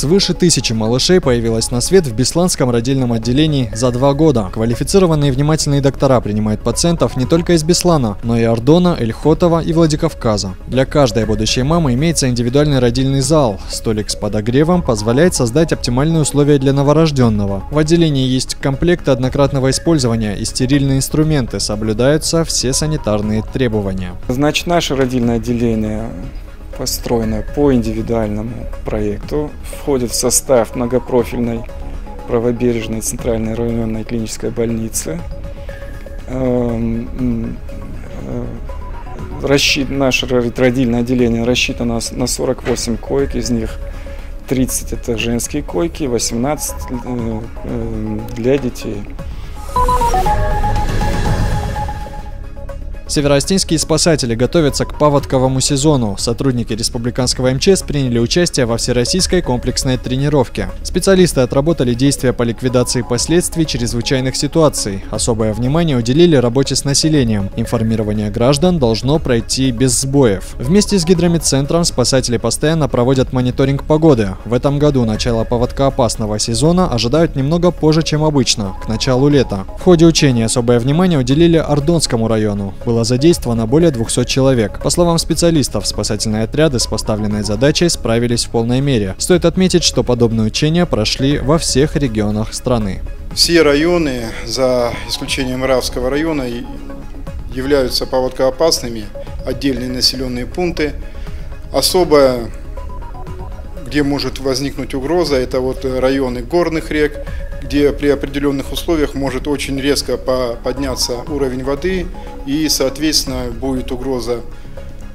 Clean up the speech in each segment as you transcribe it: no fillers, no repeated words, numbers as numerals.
Свыше 1000 малышей появилось на свет в Бесланском родильном отделении за 2 года. Квалифицированные внимательные доктора принимают пациентов не только из Беслана, но и Ардона, Эльхотова и Владикавказа. Для каждой будущей мамы имеется индивидуальный родильный зал. Столик с подогревом позволяет создать оптимальные условия для новорожденного. В отделении есть комплекты однократного использования и стерильные инструменты. Соблюдаются все санитарные требования. Значит, наше родильное отделение построено по индивидуальному проекту, входит в состав многопрофильной правобережной центральной районной клинической больницы. Наше родильное отделение рассчитано на 48 коек, из них 30 это женские койки, 18 для детей. Североостинские спасатели готовятся к паводковому сезону. Сотрудники республиканского МЧС приняли участие во всероссийской комплексной тренировке. Специалисты отработали действия по ликвидации последствий чрезвычайных ситуаций. Особое внимание уделили работе с населением. Информирование граждан должно пройти без сбоев. Вместе с гидромедцентром спасатели постоянно проводят мониторинг погоды. В этом году начало паводкоопасного сезона ожидают немного позже, чем обычно, к началу лета. В ходе учения особое внимание уделили Ардонскому району. Было задействовано более 200 человек. По словам специалистов, спасательные отряды с поставленной задачей справились в полной мере. Стоит отметить, что подобные учения прошли во всех регионах страны. Все районы, за исключением Равского района, являются паводкоопасными, отдельные населенные пункты. Особо, где может возникнуть угроза, это вот районы горных рек, где при определенных условиях может очень резко подняться уровень воды и, соответственно, будет угроза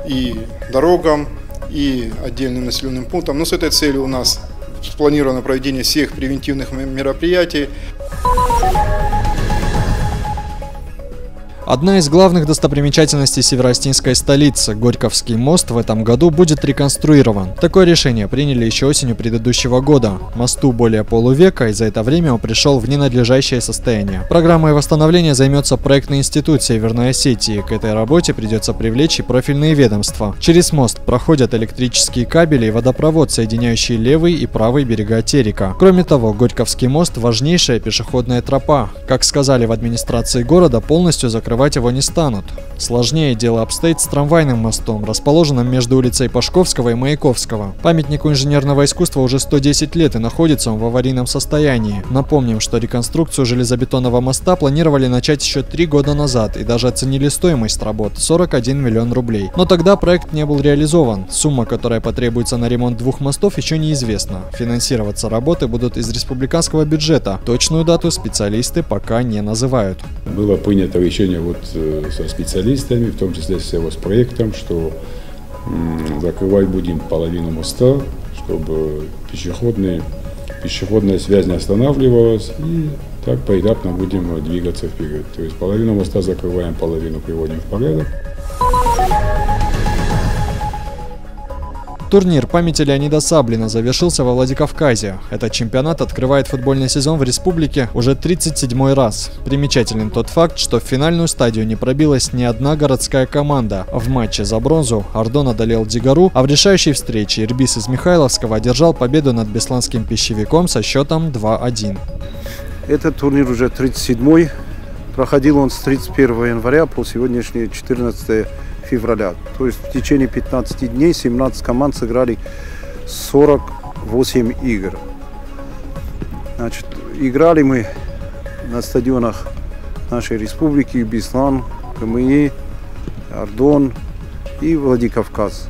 и дорогам, и отдельным населенным пунктам. Но с этой целью у нас спланировано проведение всех превентивных мероприятий. Одна из главных достопримечательностей североостинской столицы – Горьковский мост в этом году будет реконструирован. Такое решение приняли еще осенью предыдущего года. Мосту более полувека, и за это время он пришел в ненадлежащее состояние. Программой восстановления займется проектный институт Северной Осетии. К этой работе придется привлечь и профильные ведомства. Через мост проходят электрические кабели и водопровод, соединяющие левый и правый берега Терека. Кроме того, Горьковский мост – важнейшая пешеходная тропа. Как сказали в администрации города, полностью закрывать его не станут. Сложнее дело обстоит с трамвайным мостом, расположенным между улицей Пашковского и Маяковского. Памятнику инженерного искусства уже 110 лет и находится он в аварийном состоянии. Напомним, что реконструкцию железобетонного моста планировали начать еще 3 года назад и даже оценили стоимость работ – 41 миллион рублей. Но тогда проект не был реализован. Сумма, которая потребуется на ремонт 2 мостов, еще неизвестна. Финансироваться работы будут из республиканского бюджета. Точную дату специалисты пока не называют. Было принято решение со специалистами, в том числе с проектом, что закрывать будем половину моста, чтобы пешеходная связь не останавливалась, и так поэтапно будем двигаться вперед. То есть половину моста закрываем, половину приводим в порядок. Турнир памяти Леонида Саблина завершился во Владикавказе. Этот чемпионат открывает футбольный сезон в республике уже 37-й раз. Примечателен тот факт, что в финальную стадию не пробилась ни одна городская команда. В матче за бронзу Ардон одолел Дигару, а в решающей встрече Ирбис из Михайловского одержал победу над бесланским пищевиком со счетом 2-1. Этот турнир уже 37-й. Проходил он с 31 января по сегодняшнее 14 февраля. То есть в течение 15 дней 17 команд сыграли 48 игр. Значит, играли мы на стадионах нашей республики: Беслан, КМИ, Ардон и Владикавказ.